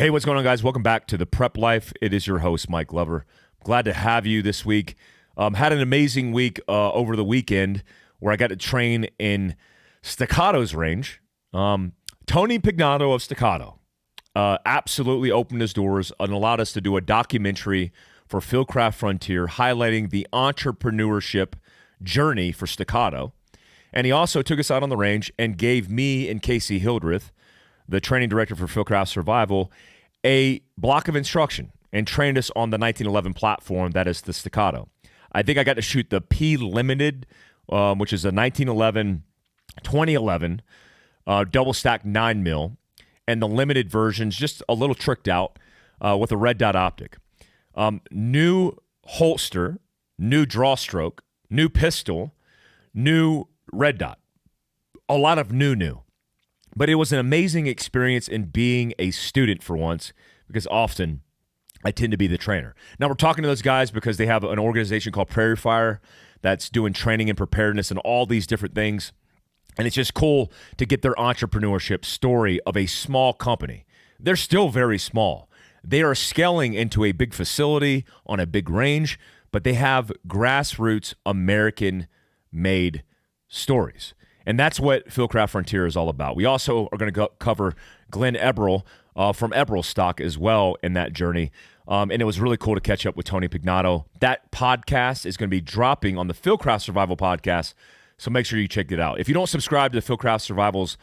Hey, what's going on, guys? Welcome back to The Prep Life. It is your host, Mike Glover. Glad to have you this week. Had an amazing week over the weekend where I got to train in Staccato's range. Tony Pignato of Staccato absolutely opened his doors and allowed us to do a documentary for Fieldcraft Frontier highlighting the entrepreneurship journey for Staccato. And he also took us out on the range and gave me and Casey Hildreth, the training director for Fieldcraft Survival, a block of instruction and trained us on the 1911 platform that is the Staccato. I think I got to shoot the P Limited, which is a 2011 double stack 9mm, and the limited version's just a little tricked out with a red dot optic. New holster, new draw stroke, new pistol, new red dot. A lot of new. But it was an amazing experience in being a student for once, because often I tend to be the trainer. Now, we're talking to those guys because they have an organization called Prairie Fire that's doing training and preparedness and all these different things. And it's just cool to get their entrepreneurship story of a small company. They're still very small. They are scaling into a big facility on a big range, but they have grassroots American-made stories. And that's what Fieldcraft Frontier is all about. We also are going to cover Glenn Eberl from Eberl Stock as well in that journey. And it was really cool to catch up with Tony Pignato. That podcast is going to be dropping on the Fieldcraft Survival podcast, so make sure you check it out. If you don't subscribe to the Fieldcraft Survival's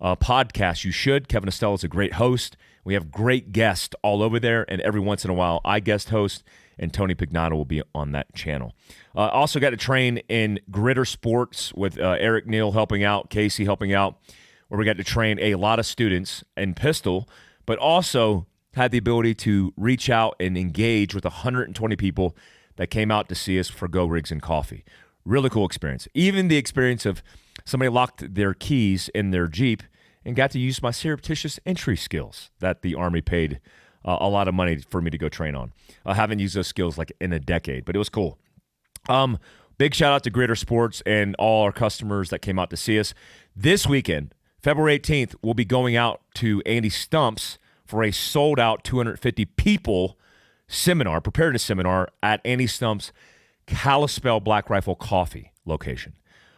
podcast, you should. Kevin Estelle is a great host. We have great guests all over there, and every once in a while I guest host, and Tony Pignato will be on that channel. Also got to train in Gritter Sports with Eric Neal helping out, Casey helping out, where we got to train a lot of students in pistol, but also had the ability to reach out and engage with 120 people that came out to see us for Go Rigs and Coffee. Really cool experience. Even the experience of somebody locked their keys in their Jeep and got to use my surreptitious entry skills that the Army paid a lot of money for me to go train on. I haven't used those skills like in a decade, but it was cool. Big shout out to Gritter Sports and all our customers that came out to see us. This weekend, February 18th, we'll be going out to Andy Stump's for a sold-out 250 people seminar, preparedness seminar at Andy Stump's Kalispell Black Rifle Coffee location.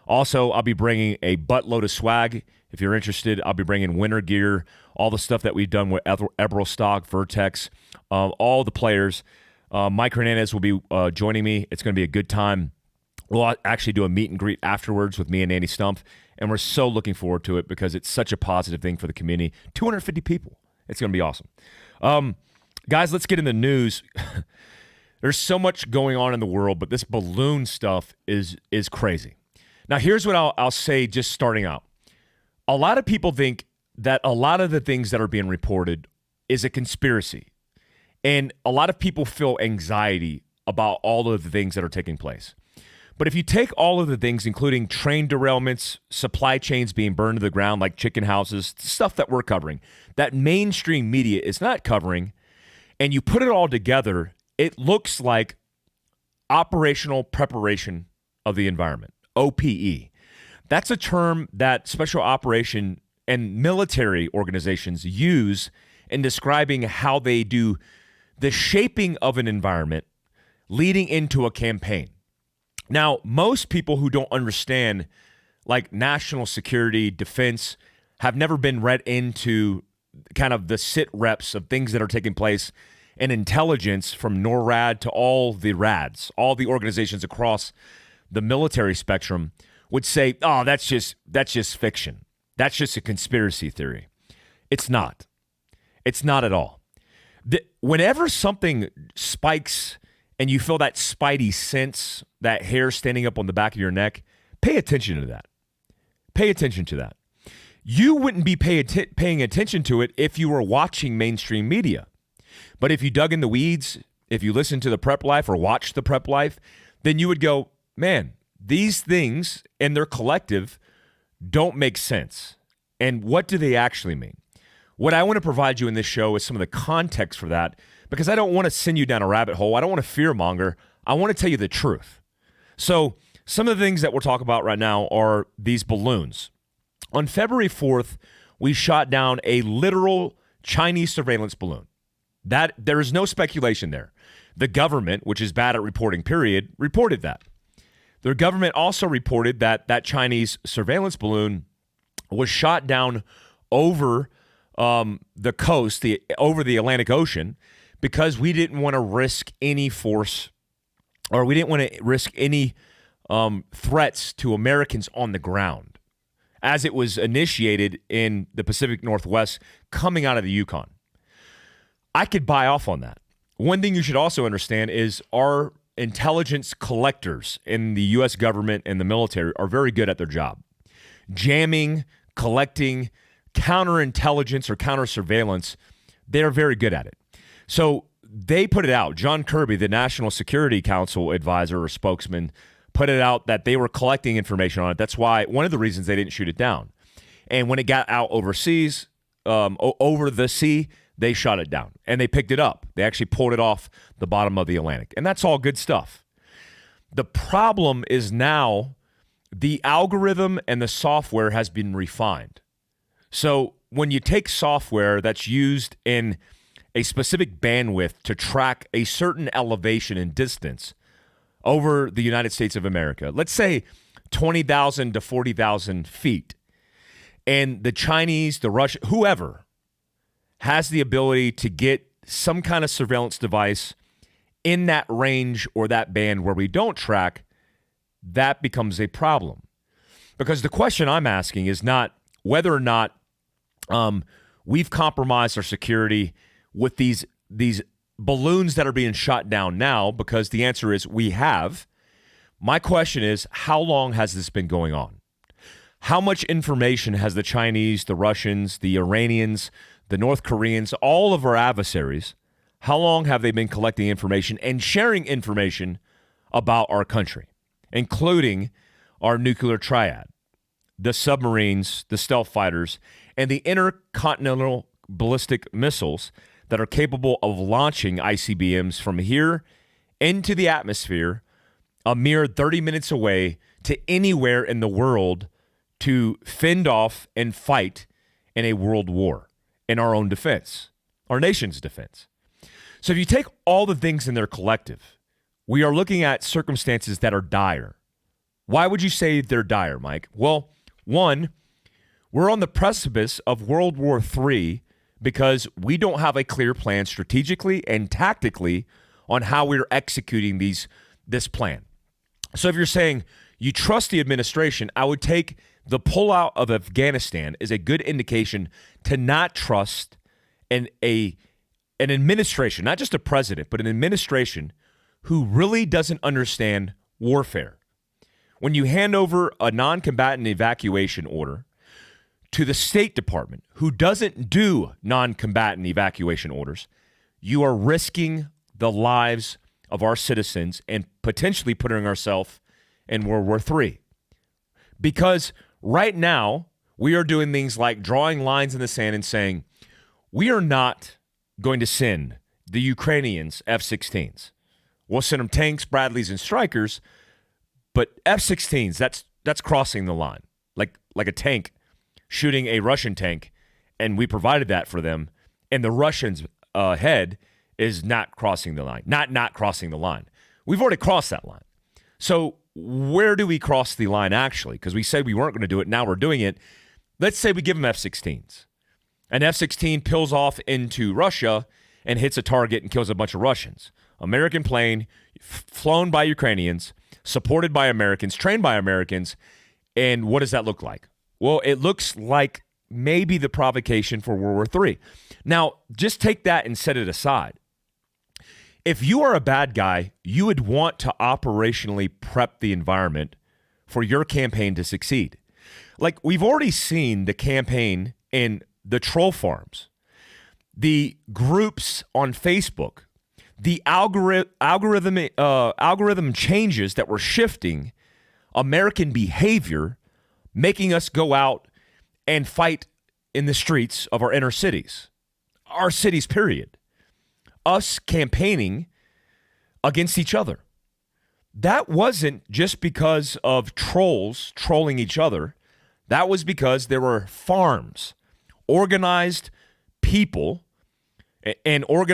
Also, I'll be bringing a buttload of swag. If you're interested, I'll be bringing winter gear, all the stuff that we've done with Eberl Stock, Vertex, all the players. Mike Hernandez will be joining me. It's going to be a good time. We'll actually do a meet and greet afterwards with me and Andy Stump, and we're so looking forward to it because it's such a positive thing for the community. 250 people. It's going to be awesome. Guys, let's get in the news. There's so much going on in the world, but this balloon stuff is crazy. Now, here's what I'll say just starting out. A lot of people think that a lot of the things that are being reported is a conspiracy. And a lot of people feel anxiety about all of the things that are taking place. But if you take all of the things, including train derailments, supply chains being burned to the ground like chicken houses, stuff that we're covering, that mainstream media is not covering, and you put it all together, it looks like operational preparation of the environment, OPE. That's a term that special operation and military organizations use in describing how they do the shaping of an environment leading into a campaign. Now, most people who don't understand like national security, defense, have never been read into kind of the sit reps of things that are taking place in intelligence from NORAD to all the RADs, all the organizations across the military spectrum would say, oh, that's just fiction. That's just a conspiracy theory. It's not. It's not at all. Whenever something spikes and you feel that spidey sense, that hair standing up on the back of your neck, pay attention to that. Pay attention to that. You wouldn't be paying attention to it if you were watching mainstream media. But if you dug in the weeds, if you listened to the Prep Life or watched the Prep Life, then you would go, man, these things and their collective don't make sense. And what do they actually mean? What I want to provide you in this show is some of the context for that, because I don't want to send you down a rabbit hole. I don't want to fearmonger. I want to tell you the truth. So some of the things that we'll talk about right now are these balloons. On February 4th, we shot down a literal Chinese surveillance balloon. That there is no speculation there. The government, which is bad at reporting, period, reported that. The government also reported that that Chinese surveillance balloon was shot down over the coast, over the Atlantic Ocean, because we didn't want to risk any force, or we didn't want to risk any threats to Americans on the ground, as it was initiated in the Pacific Northwest coming out of the Yukon. I could buy off on that. One thing you should also understand is our intelligence collectors in the U.S. government and the military are very good at their job. Jamming, collecting, counterintelligence or counter-surveillance, they're very good at it. So they put it out. John Kirby, the National Security Council advisor or spokesman, put it out that they were collecting information on it. That's why one of the reasons they didn't shoot it down. And when it got out overseas, over the sea, they shot it down and they picked it up. They actually pulled it off the bottom of the Atlantic. And that's all good stuff. The problem is now the algorithm and the software has been refined. So when you take software that's used in a specific bandwidth to track a certain elevation and distance over the United States of America, let's say 20,000 to 40,000 feet, and the Chinese, the Russian, whoever has the ability to get some kind of surveillance device in that range or that band where we don't track, that becomes a problem. Because the question I'm asking is not whether or not we've compromised our security with these balloons that are being shot down now, because the answer is we have. My question is, how long has this been going on? How much information has the Chinese, the Russians, the Iranians, the North Koreans, all of our adversaries, how long have they been collecting information and sharing information about our country, including our nuclear triad, the submarines, the stealth fighters, and the intercontinental ballistic missiles that are capable of launching ICBMs from here into the atmosphere a mere 30 minutes away to anywhere in the world to fend off and fight in a world war in our own defense, our nation's defense. So if you take all the things in their collective, we are looking at circumstances that are dire. Why would you say they're dire, Mike? Well, one, we're on the precipice of World War III because we don't have a clear plan strategically and tactically on how we're executing this plan. So if you're saying you trust the administration, I would take the pullout of Afghanistan as a good indication to not trust an administration, not just a president, but an administration who really doesn't understand warfare. When you hand over a non-combatant evacuation order to the State Department, who doesn't do non-combatant evacuation orders, you are risking the lives of our citizens and potentially putting ourselves in World War III. Because right now, we are doing things like drawing lines in the sand and saying, we are not going to send the Ukrainians F-16s. We'll send them tanks, Bradleys, and Strykers, but F-16s, that's crossing the line. Like a tank shooting a Russian tank, and we provided that for them, and the Russians' head is not crossing the line. Not crossing the line. We've already crossed that line. So where do we cross the line actually? Because we said we weren't going to do it. Now we're doing it. Let's say we give them F-16s. An F-16 peels off into Russia and hits a target and kills a bunch of Russians. American plane, flown by Ukrainians, supported by Americans, trained by Americans. And what does that look like? Well, it looks like maybe the provocation for World War III. Now, just take that and set it aside. If you are a bad guy, you would want to operationally prep the environment for your campaign to succeed. Like we've already seen the campaign in the troll farms, the groups on Facebook, the algorithm changes that were shifting American behavior, making us go out and fight in the streets of our inner cities, our cities, period. Us campaigning against each other. That wasn't just because of trolls trolling each other. That was because there were farms, organized people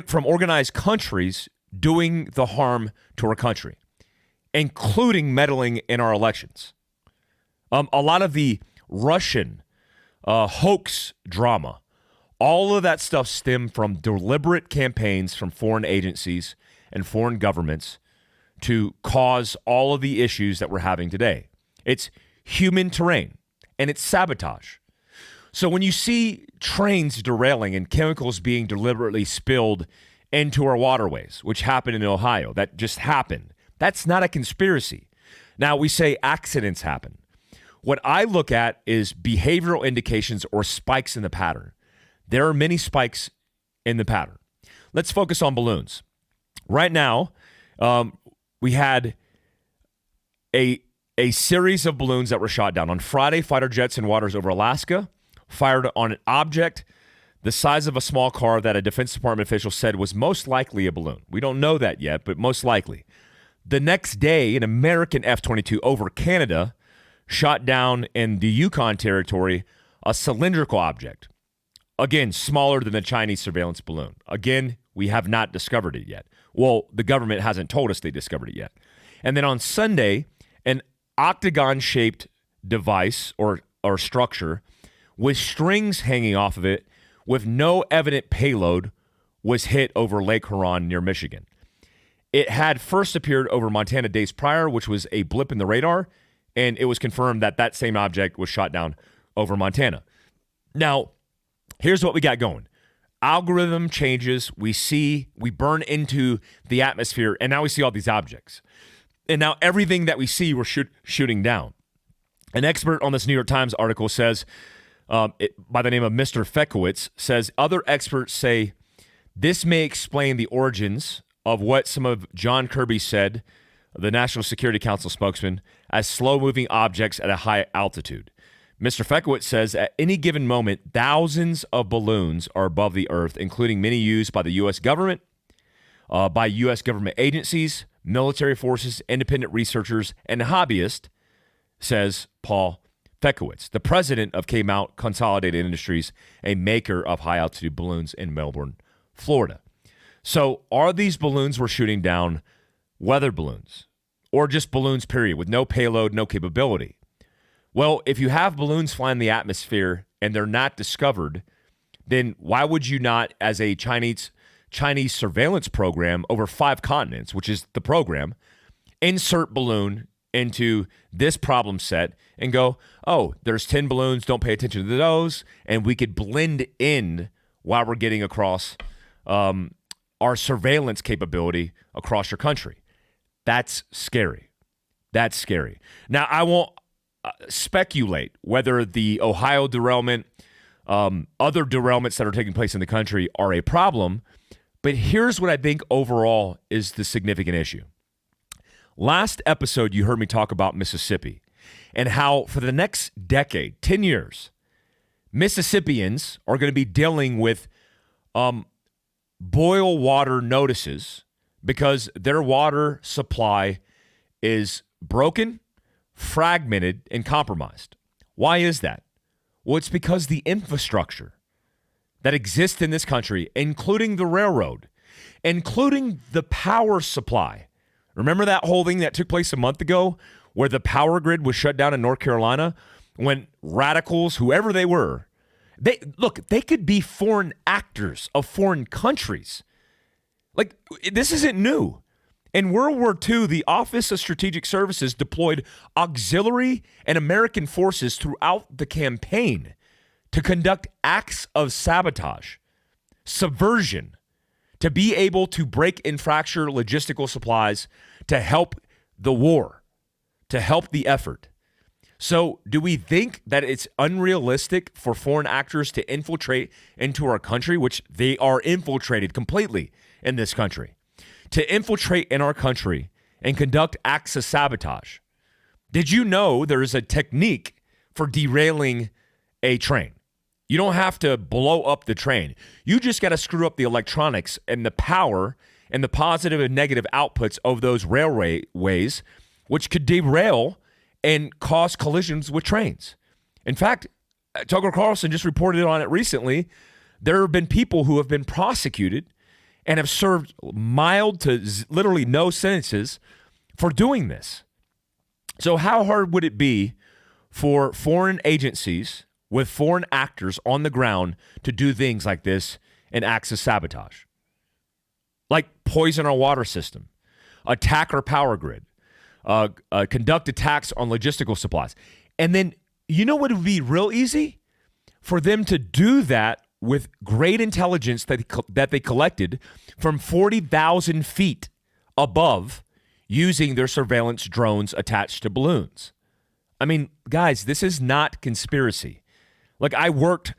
from organized countries doing the harm to our country, including meddling in our elections. A lot of the Russian hoax drama, all of that stuff stemmed from deliberate campaigns from foreign agencies and foreign governments to cause all of the issues that we're having today. It's human terrain, and it's sabotage. So when you see trains derailing and chemicals being deliberately spilled into our waterways, which happened in Ohio, that just happened. That's not a conspiracy. Now, we say accidents happen. What I look at is behavioral indications or spikes in the pattern. There are many spikes in the pattern. Let's focus on balloons. Right now, we had a series of balloons that were shot down. On Friday, fighter jets in waters over Alaska fired on an object the size of a small car that a Defense Department official said was most likely a balloon. We don't know that yet, but most likely. The next day, an American F-22 over Canada shot down in the Yukon territory a cylindrical object. Again, smaller than the Chinese surveillance balloon. Again, we have not discovered it yet. Well, the government hasn't told us they discovered it yet. And then on Sunday, an octagon-shaped device or structure with strings hanging off of it with no evident payload was hit over Lake Huron near Michigan. It had first appeared over Montana days prior, which was a blip in the radar, and it was confirmed that that same object was shot down over Montana. Now, here's what we got going. Algorithm changes. We burn into the atmosphere, and now we see all these objects. And now everything that we see, we're shooting down. An expert on this New York Times article says, by the name of Mr. Fekowitz, says other experts say this may explain the origins of what some of John Kirby said, the National Security Council spokesman, as slow-moving objects at a high altitude. Mr. Fekowitz says at any given moment, thousands of balloons are above the earth, including many used by the U.S. government, by U.S. government agencies, military forces, independent researchers, and hobbyists, says Paul Fekowitz, the president of K-Mount Consolidated Industries, a maker of high-altitude balloons in Melbourne, Florida. So are these balloons we're shooting down weather balloons or just balloons, period, with no payload, no capability? Well, if you have balloons flying in the atmosphere and they're not discovered, then why would you not, as a Chinese surveillance program over 5 continents, which is the program, insert balloon into this problem set and go, oh, there's 10 balloons, don't pay attention to those, and we could blend in while we're getting across our surveillance capability across your country. That's scary. That's scary. Now, I won't speculate whether the Ohio derailment, other derailments that are taking place in the country are a problem, but here's what I think overall is the significant issue. Last episode, you heard me talk about Mississippi and how for the next decade, 10 years, Mississippians are going to be dealing with boil water notices because their water supply is broken, fragmented, and compromised. Why is that? Well, it's because the infrastructure that exists in this country, including the railroad, including the power supply. Remember that whole thing that took place a month ago where the power grid was shut down in North Carolina when radicals, whoever they were, they could be foreign actors of foreign countries. Like, this isn't new. In World War II, the Office of Strategic Services deployed auxiliary and American forces throughout the campaign to conduct acts of sabotage, subversion, to be able to break and fracture logistical supplies to help the war, to help the effort. So do we think that it's unrealistic for foreign actors to infiltrate into our country, which they are infiltrated completely in this country, to infiltrate in our country and conduct acts of sabotage? Did you know there is a technique for derailing a train? You don't have to blow up the train. You just got to screw up the electronics and the power and the positive and negative outputs of those railways, which could derail and cause collisions with trains. In fact, Tucker Carlson just reported on it recently There have been people who have been prosecuted and have served mild to literally no sentences for doing this. So how hard would it be for foreign agencies with foreign actors on the ground to do things like this and acts of sabotage? Like poison our water system, attack our power grid, conduct attacks on logistical supplies. And then, you know what would be real easy? For them to do that with great intelligence that they collected from 40,000 feet above using their surveillance drones attached to balloons. I mean, guys, this is not conspiracy. Like, I worked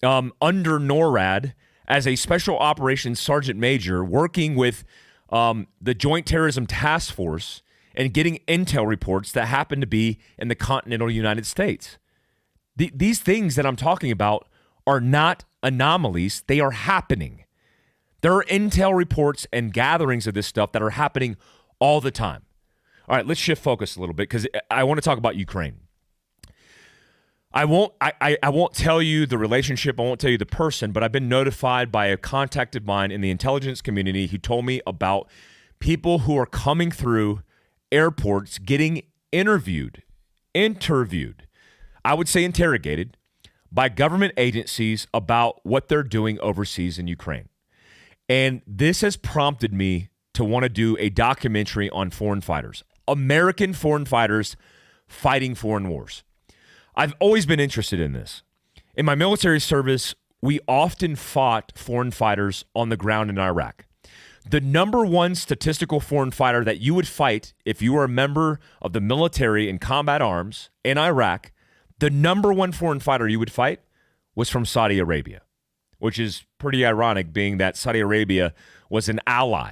under NORAD as a special operations sergeant major working with the Joint Terrorism Task Force and getting intel reports that happen to be in the continental United States. These things that I'm talking about are not anomalies. They are happening. There are intel reports and gatherings of this stuff that are happening all the time. All right, let's shift focus a little bit because I want to talk about Ukraine. I won't tell you the relationship. I won't tell you the person, but I've been notified by a contact of mine in the intelligence community who told me about people who are coming through airports getting interviewed, I would say interrogated, by government agencies about what they're doing overseas in Ukraine. And this has prompted me to want to do a documentary on foreign fighters, American foreign fighters fighting foreign wars. I've always been interested in this. In my military service, we often fought foreign fighters on the ground in Iraq. The number one statistical foreign fighter that you would fight if you were a member of the military in combat arms in Iraq, the number one foreign fighter you would fight was from Saudi Arabia, which is pretty ironic being that Saudi Arabia was an ally.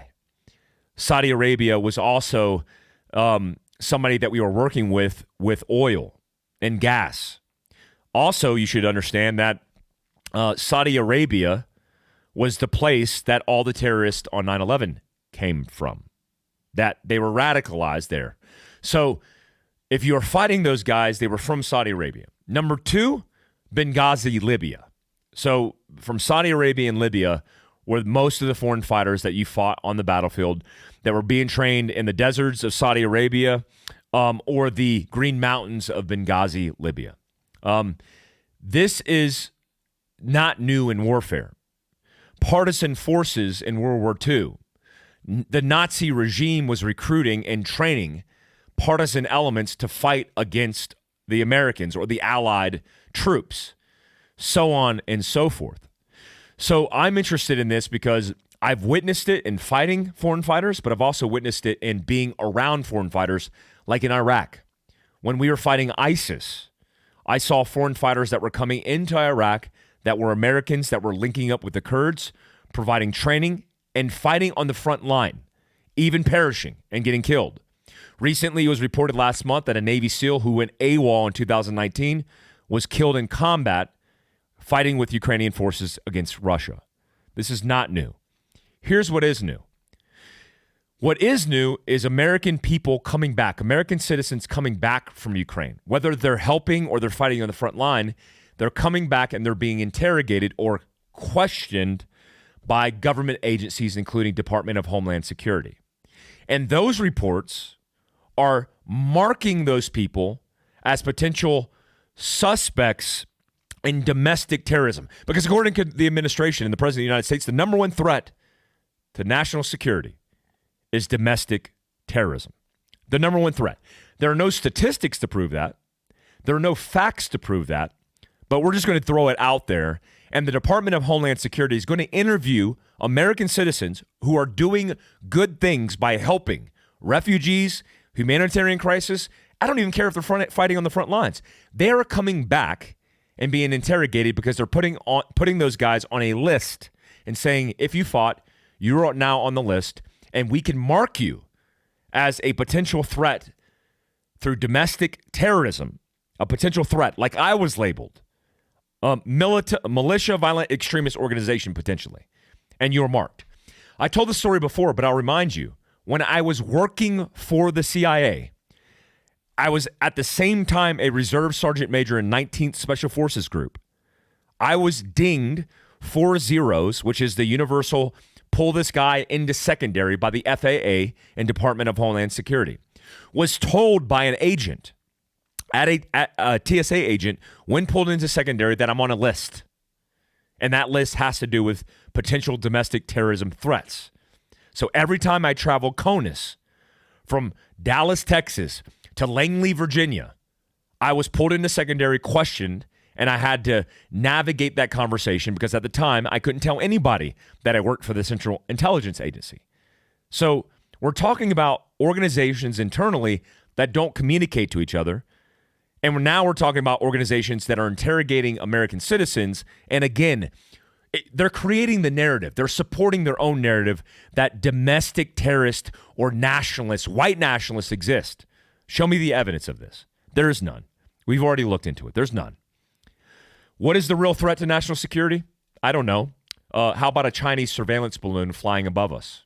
Saudi Arabia was also somebody that we were working with oil and gas. Also, you should understand that Saudi Arabia was the place that all the terrorists on 9/11 came from, that they were radicalized there. So if you were fighting those guys, they were from Saudi Arabia. Number two, Benghazi, Libya. So from Saudi Arabia and Libya were most of the foreign fighters that you fought on the battlefield that were being trained in the deserts of Saudi Arabia or the Green Mountains of Benghazi, Libya. This is not new in warfare. Partisan forces in World War II, the Nazi regime was recruiting and training partisan elements to fight against the Americans or the Allied troops, so on and so forth. So I'm interested in this because I've witnessed it in fighting foreign fighters, but I've also witnessed it in being around foreign fighters, like in Iraq. When we were fighting ISIS, I saw foreign fighters that were coming into Iraq that were Americans that were linking up with the Kurds, providing training and fighting on the front line, even perishing and getting killed. Recently, it was reported last month that a Navy SEAL who went AWOL in 2019 was killed in combat fighting with Ukrainian forces against Russia. This is not new. Here's what is new. What is new is American people coming back, American citizens coming back from Ukraine. Whether they're helping or they're fighting on the front line, they're coming back and they're being interrogated or questioned by government agencies, including Department of Homeland Security. And those reports are marking those people as potential suspects in domestic terrorism. Because according to the administration and the President of the United States, the number one threat to national security is domestic terrorism. The number one threat. There are no statistics to prove that. There are no facts to prove that. But we're just going to throw it out there. And the Department of Homeland Security is going to interview American citizens who are doing good things by helping refugees, humanitarian crisis. I don't even care if they're fighting on the front lines. They are coming back and being interrogated because they're putting those guys on a list and saying, if you fought, you are now on the list, and we can mark you as a potential threat through domestic terrorism, a potential threat, like I was labeled. Militia, violent extremist organization, potentially. And you're marked. I told the story before, but I'll remind you. When I was working for the CIA, I was at the same time a reserve sergeant major in 19th Special Forces Group. I was dinged 4 zeros, which is the universal pull this guy into secondary by the FAA and Department of Homeland Security, was told by an agent, a TSA agent, when pulled into secondary, that I'm on a list. And that list has to do with potential domestic terrorism threats. So every time I travel CONUS from Dallas, Texas to Langley, Virginia, I was pulled into secondary, questioned, and I had to navigate that conversation because at the time I couldn't tell anybody that I worked for the Central Intelligence Agency. So we're talking about organizations internally that don't communicate to each other. And now we're talking about organizations that are interrogating American citizens. And again, they're creating the narrative. They're supporting their own narrative that domestic terrorists or nationalists, white nationalists exist. Show me the evidence of this. There is none. We've already looked into it. There's none. What is the real threat to national security? I don't know. How about a Chinese surveillance balloon flying above us?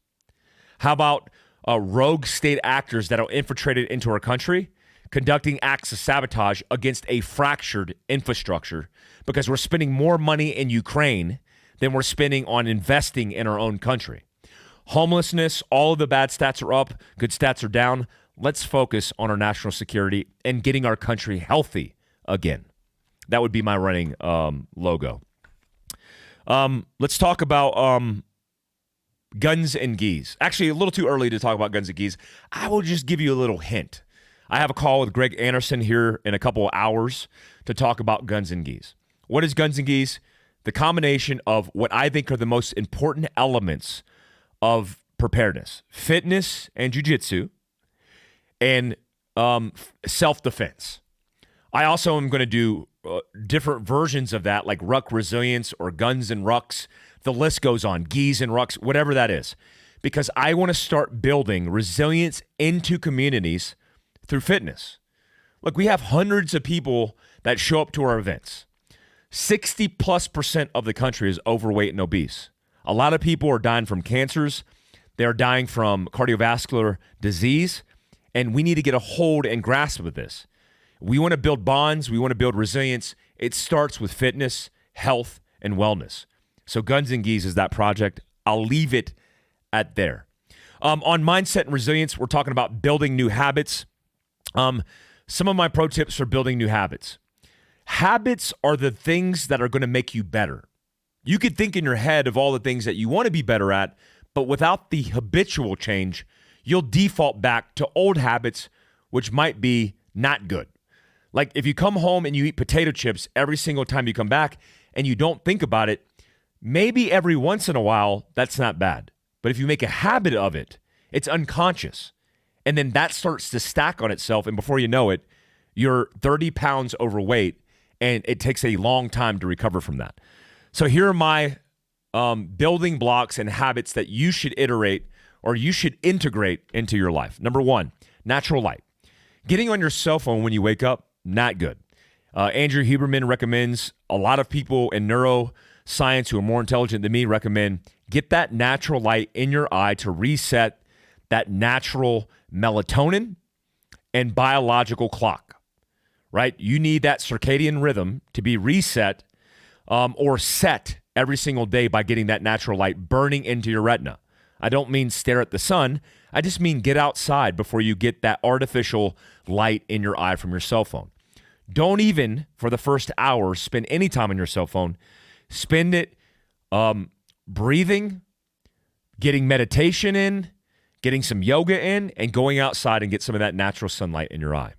How about rogue state actors that are infiltrated into our country, conducting acts of sabotage against a fractured infrastructure because we're spending more money in Ukraine than we're spending on investing in our own country? Homelessness, all of the bad stats are up, good stats are down. Let's focus on our national security and getting our country healthy again. That would be my running logo. Let's talk about guns and geese. Actually, a little too early to talk about guns and geese. I will just give you a little hint. I have a call with Greg Anderson here in a couple of hours to talk about guns and geese. What is guns and geese? The combination of what I think are the most important elements of preparedness: fitness and jiu-jitsu, and self-defense. I also am going to do different versions of that, like ruck resilience or guns and rucks. The list goes on, geese and rucks, whatever that is, because I want to start building resilience into communities through fitness. Look, we have hundreds of people that show up to our events. 60+% of the country is overweight and obese. A lot of people are dying from cancers. They're dying from cardiovascular disease, and we need to get a hold and grasp of this. We want to build bonds. We want to build resilience. It starts with fitness, health, and wellness. So Guns and Geese is that project. I'll leave it at there. On mindset and resilience, we're talking about building new habits. Some of my pro tips for building new habits. Habits are the things that are going to make you better. You could think in your head of all the things that you want to be better at, but without the habitual change, you'll default back to old habits, which might be not good. Like if you come home and you eat potato chips every single time you come back and you don't think about it, maybe every once in a while, that's not bad. But if you make a habit of it, it's unconscious. And then that starts to stack on itself. And before you know it, you're 30 pounds overweight and it takes a long time to recover from that. So here are my building blocks and habits that you should iterate or you should integrate into your life. Number one, natural light. Getting on your cell phone when you wake up, not good. Andrew Huberman recommends, a lot of people in neuroscience who are more intelligent than me recommend, get that natural light in your eye to reset that natural melatonin and biological clock, right? You need that circadian rhythm to be reset or set every single day by getting that natural light burning into your retina. I don't mean stare at the sun. I just mean get outside before you get that artificial light in your eye from your cell phone. Don't even, for the first hour, spend any time on your cell phone. Spend it breathing, getting meditation in, getting some yoga in, and going outside and get some of that natural sunlight in your eye.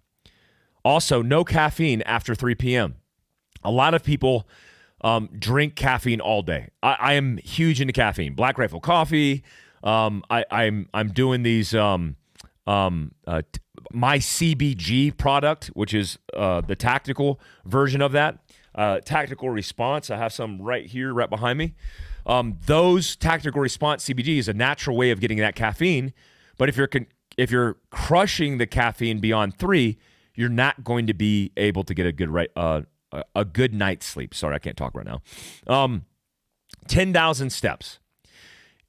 Also, no caffeine after 3 p.m. A lot of people drink caffeine all day. I am huge into caffeine. Black Rifle Coffee. I'm doing these my CBG product, which is the tactical version of that. Tactical Response. I have some right here, right behind me. Those Tactical Response CBG is a natural way of getting that caffeine. But if you're crushing the caffeine beyond 3, you're not going to be able to get a good night's sleep. Sorry, I can't talk right now. 10,000 steps.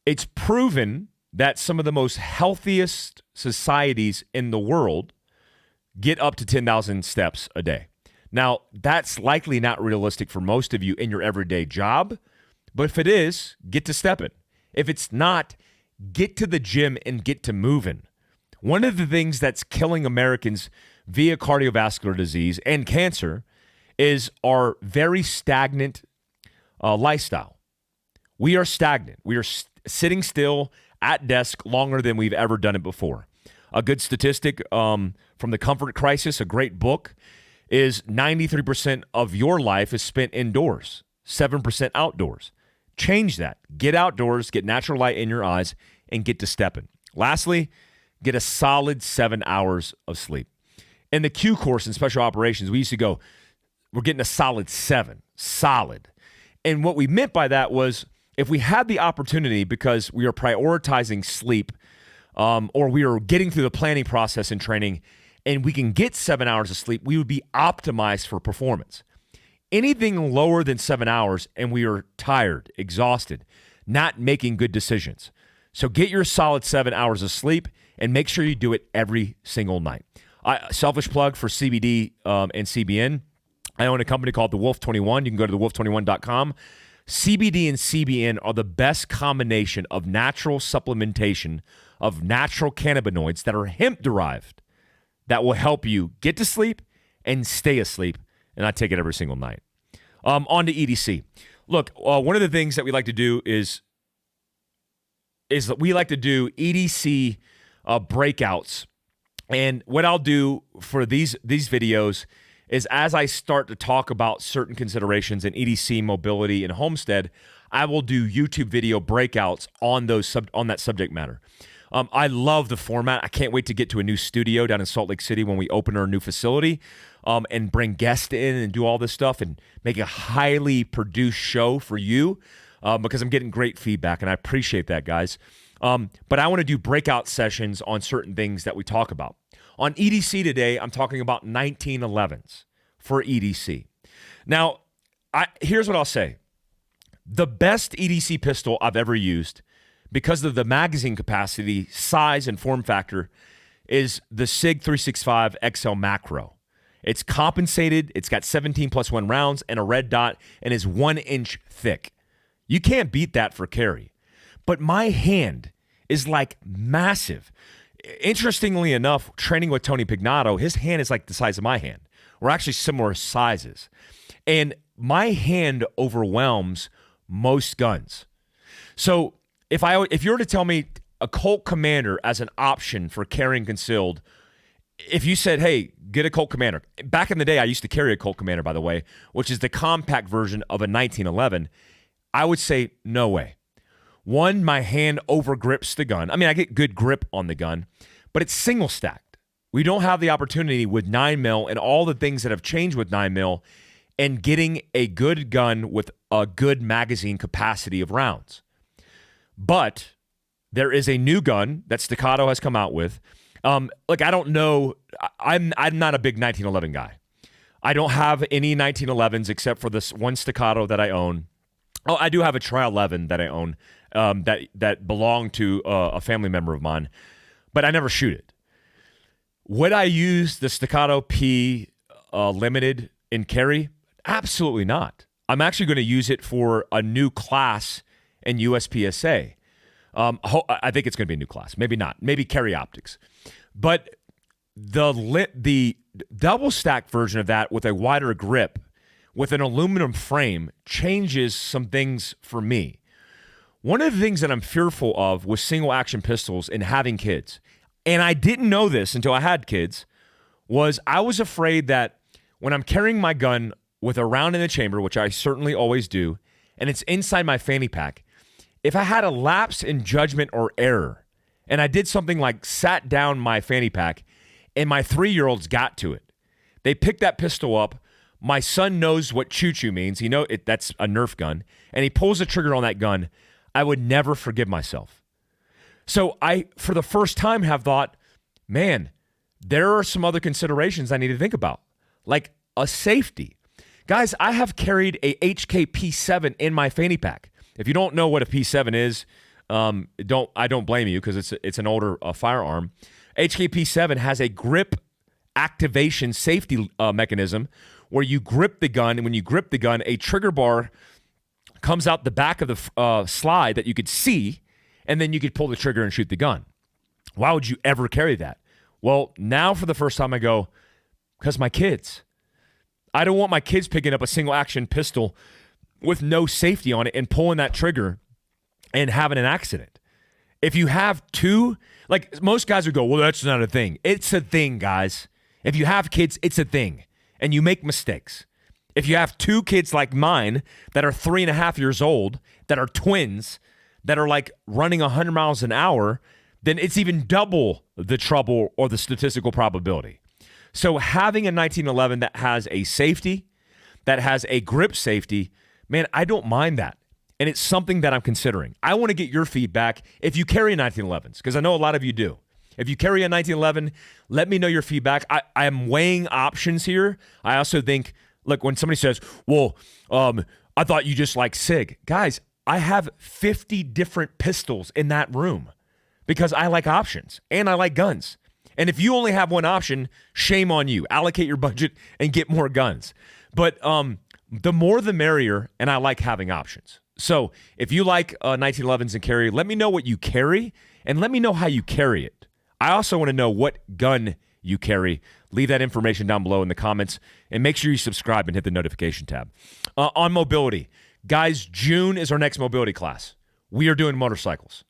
It's proven that some of the most healthiest societies in the world get up to 10,000 steps a day. Now, that's likely not realistic for most of you in your everyday job, But if it is, get to stepping. If it's not, get to the gym and get to moving. One of the things that's killing Americans via cardiovascular disease and cancer is our very stagnant lifestyle. We are stagnant. We are sitting still at desk longer than we've ever done it before. A good statistic from The Comfort Crisis, a great book, is 93% of your life is spent indoors, 7% outdoors. Change that. Get outdoors, get natural light in your eyes, and get to stepping. Lastly, get a solid 7 hours of sleep. In the Q course in Special Operations, we used to go, we're getting a solid 7. Solid. And what we meant by that was if we had the opportunity because we are prioritizing sleep or we are getting through the planning process and training and we can get 7 hours of sleep, we would be optimized for performance. Anything lower than 7 hours and we are tired, exhausted, not making good decisions. So get your solid 7 hours of sleep and make sure you do it every single night. Selfish plug for CBD and CBN. I own a company called The Wolf 21. You can go to thewolf21.com. CBD and CBN are the best combination of natural supplementation of natural cannabinoids that are hemp-derived that will help you get to sleep and stay asleep, and I take it every single night. On to EDC. Look, one of the things that we like to do is that we like to do EDC breakouts, and what I'll do for these videos is as I start to talk about certain considerations in EDC, mobility, and homestead, I will do YouTube video breakouts on that subject matter. I love the format. I can't wait to get to a new studio down in Salt Lake City when we open our new facility and bring guests in and do all this stuff and make a highly produced show for you because I'm getting great feedback, and I appreciate that, guys. But I want to do breakout sessions on certain things that we talk about. On EDC today, I'm talking about 1911s for EDC. Now, here's what I'll say. The best EDC pistol I've ever used, because of the magazine capacity, size, and form factor, is the SIG 365 XL Macro. It's compensated, it's got 17 plus 1 rounds and a red dot, and is 1 inch thick. You can't beat that for carry. But my hand is like massive. Interestingly enough, training with Tony Pignato, his hand is like the size of my hand. We're actually similar sizes. And my hand overwhelms most guns. So if you were to tell me a Colt Commander as an option for carrying concealed, if you said, hey, get a Colt Commander. Back in the day, I used to carry a Colt Commander, by the way, which is the compact version of a 1911. I would say, no way. One, my hand overgrips the gun. I mean, I get good grip on the gun, but it's single stacked. We don't have the opportunity with 9mm and all the things that have changed with 9mm and getting a good gun with a good magazine capacity of rounds. But there is a new gun that Staccato has come out with. Look, I don't know. I'm not a big 1911 guy. I don't have any 1911s except for this one Staccato that I own. Oh, I do have a Tri 11 that I own that belonged to a family member of mine, but I never shoot it. Would I use the Staccato P Limited in carry? Absolutely not. I'm actually going to use it for a new class in USPSA. I think it's going to be a new class. Maybe not. Maybe carry optics. But the double stack version of that with a wider grip with an aluminum frame changes some things for me. One of the things that I'm fearful of with single action pistols and having kids, and I didn't know this until I had kids, was I was afraid that when I'm carrying my gun with a round in the chamber, which I certainly always do, and it's inside my fanny pack, if I had a lapse in judgment or error, and I did something like sat down my fanny pack, and my 3-year-olds got to it, they picked that pistol up. My son knows what choo-choo means. That's a Nerf gun, and he pulls the trigger on that gun. I would never forgive myself. So I, for the first time, have thought, man, there are some other considerations I need to think about, like a safety. Guys, I have carried a HK P7 in my fanny pack. If you don't know what a P7 is, I don't blame you because it's an older firearm. HK P7 has a grip activation safety mechanism where you grip the gun, and when you grip the gun, a trigger bar comes out the back of the slide that you could see, and then you could pull the trigger and shoot the gun. Why would you ever carry that? Well, now for the first time I go, because my kids. I don't want my kids picking up a single action pistol with no safety on it and pulling that trigger and having an accident. If you have two, like most guys would go, well, that's not a thing. It's a thing, guys. If you have kids, it's a thing. And you make mistakes. If you have two kids like mine that are 3.5 years old, that are twins, that are like running 100 miles an hour, then it's even double the trouble or the statistical probability. So having a 1911 that has a safety, that has a grip safety, man, I don't mind that. And it's something that I'm considering. I want to get your feedback if you carry 1911s, because I know a lot of you do. If you carry a 1911, let me know your feedback. I am weighing options here. I also think, look, when somebody says, well, I thought you just like SIG. Guys, I have 50 different pistols in that room because I like options and I like guns. And if you only have one option, shame on you. Allocate your budget and get more guns. But the more the merrier, and I like having options. So if you like 1911s and carry, let me know what you carry and let me know how you carry it. I also want to know what gun you carry. Leave that information down below in the comments and make sure you subscribe and hit the notification tab. On mobility, guys, June is our next mobility class. We are doing motorcycles.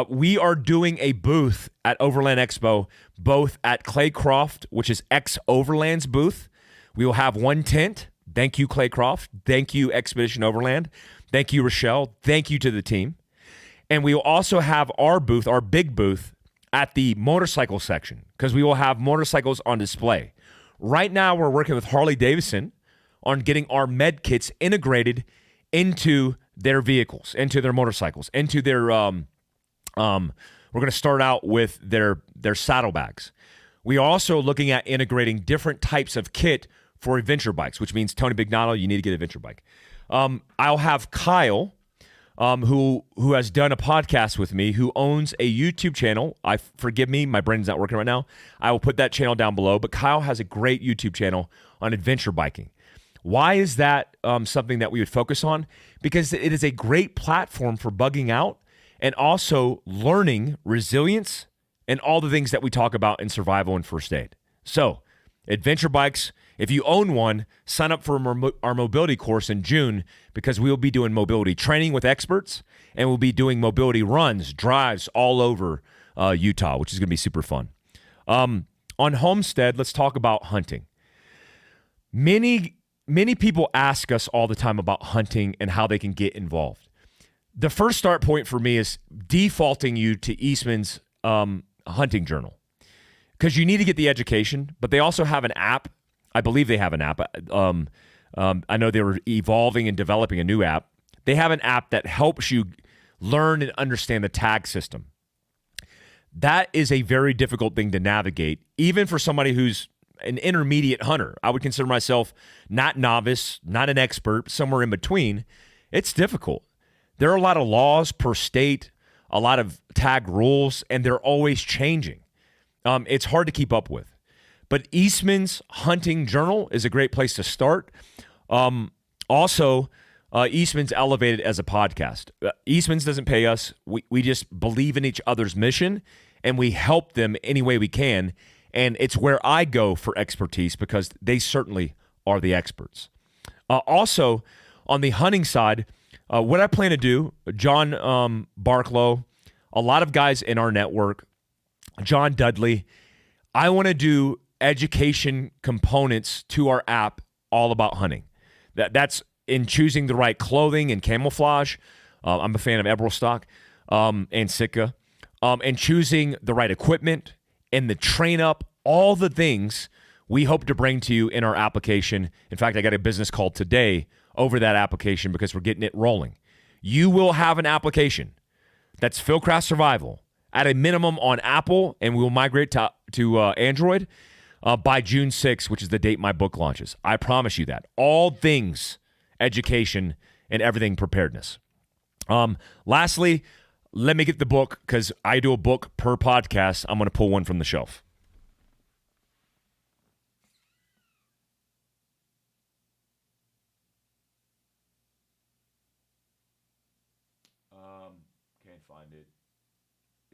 We are doing a booth at Overland Expo, both at Claycroft, which is ex-Overland's booth. We will have one tent. Thank you, Claycroft. Thank you, Expedition Overland. Thank you, Rochelle. Thank you to the team. And we will also have our booth, our big booth, at the motorcycle section because we will have motorcycles on display. Right now, we're working with Harley-Davidson on getting our med kits integrated into their vehicles, into their motorcycles, into their we're going to start out with their saddlebags. We are also looking at integrating different types of kit for adventure bikes, which means Tony Bignotto, you need to get an adventure bike. I'll have Kyle, who has done a podcast with me, who owns a YouTube channel. Forgive me, my brain's not working right now. I will put that channel down below. But Kyle has a great YouTube channel on adventure biking. Why is that something that we would focus on? Because it is a great platform for bugging out and also learning resilience and all the things that we talk about in survival and first aid. So, adventure bikes, if you own one, sign up for our mobility course in June because we will be doing mobility training with experts and we'll be doing mobility runs, drives all over Utah, which is going to be super fun. On Homestead, let's talk about hunting. Many people ask us all the time about hunting and how they can get involved. The first start point for me is defaulting you to Eastman's hunting journal because you need to get the education, but they also have an app. I believe they have an app. I know they were evolving and developing a new app. They have an app that helps you learn and understand the tag system. That is a very difficult thing to navigate, even for somebody who's an intermediate hunter. I would consider myself not novice, not an expert, somewhere in between. It's difficult. There are a lot of laws per state, a lot of tag rules, and they're always changing. It's hard to keep up with. But Eastman's Hunting Journal is a great place to start. Also, Eastman's elevated as a podcast. Eastman's doesn't pay us. We just believe in each other's mission, and we help them any way we can. And it's where I go for expertise because they certainly are the experts. Also, on the hunting side, what I plan to do, John Barklow, a lot of guys in our network, John Dudley, I want to do education components to our app all about hunting. That's in choosing the right clothing and camouflage. I'm a fan of Eberl and Sitka. And choosing the right equipment and the train up, all the things we hope to bring to you in our application. In fact, I got a business call today over that application because we're getting it rolling. You will have an application that's Fieldcraft Survival at a minimum on Apple, and we will migrate to Android by June 6th, which is the date my book launches. I promise you that. All things education and everything preparedness. Lastly, let me get the book because I do a book per podcast. I'm going to pull one from the shelf.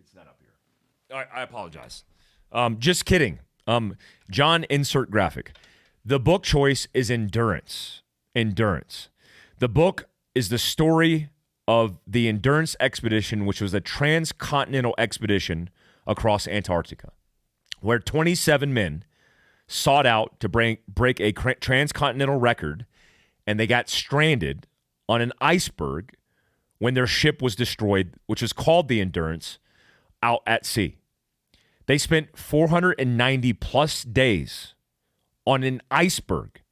It's not up here. I apologize. Just kidding. John, insert graphic. The book choice is Endurance. Endurance. The book is the story of the Endurance expedition, which was a transcontinental expedition across Antarctica, where 27 men sought out to break a transcontinental record, and they got stranded on an iceberg when their ship was destroyed, which was called the Endurance, out at sea. They spent 490 plus days on an iceberg,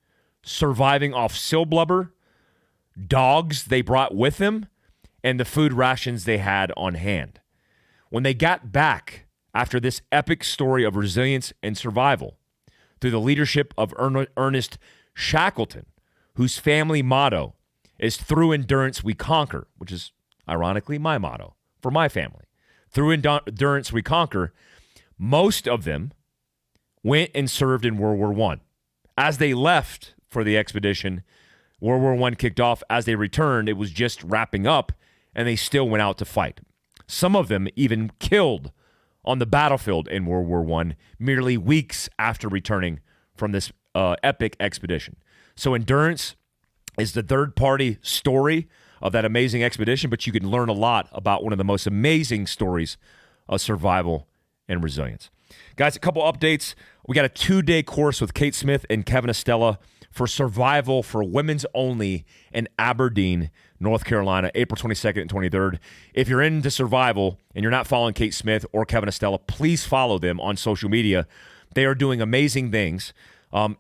surviving off seal blubber, dogs they brought with them, and the food rations they had on hand. When they got back after this epic story of resilience and survival, through the leadership of Ernest Shackleton, whose family motto is "Through endurance we conquer," which is ironically my motto for my family. Through endurance we conquer. Most of them went and served in World War I. As they left for the expedition, World War I kicked off. As they returned, it was just wrapping up, and they still went out to fight. Some of them even killed on the battlefield in World War I merely weeks after returning from this epic expedition. So Endurance is the third-party story of that amazing expedition, but you can learn a lot about one of the most amazing stories of survival and resilience. Guys, a couple updates. We got a 2-day course with Kate Smith and Kevin Estella for survival for women's only in Aberdeen, North Carolina, April 22nd and 23rd. If you're into survival and you're not following Kate Smith or Kevin Estella, please follow them on social media. They are doing amazing things,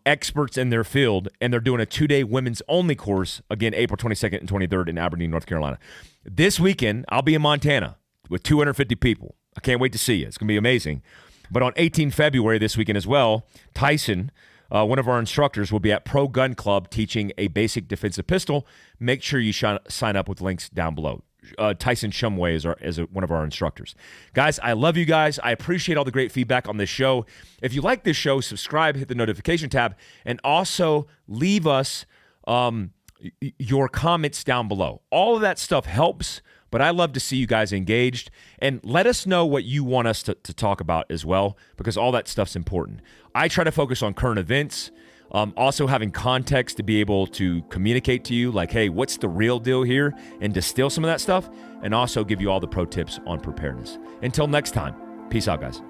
experts in their field, and they're doing a 2-day women's only course, again, April 22nd and 23rd in Aberdeen, North Carolina. This weekend, I'll be in Montana with 250 people. I can't wait to see you. It's going to be amazing. But on 18 February this weekend as well, Tyson, one of our instructors, will be at Pro Gun Club teaching a basic defensive pistol. Make sure you sign up with links down below. Tyson Shumway is one of our instructors. Guys, I love you guys. I appreciate all the great feedback on this show. If you like this show, subscribe, hit the notification tab, and also leave us your comments down below. All of that stuff helps, but I love to see you guys engaged, and let us know what you want us to talk about as well, because all that stuff's important. I try to focus on current events, also having context to be able to communicate to you, like, hey, what's the real deal here, and distill some of that stuff, and also give you all the pro tips on preparedness. Until next time, peace out, guys.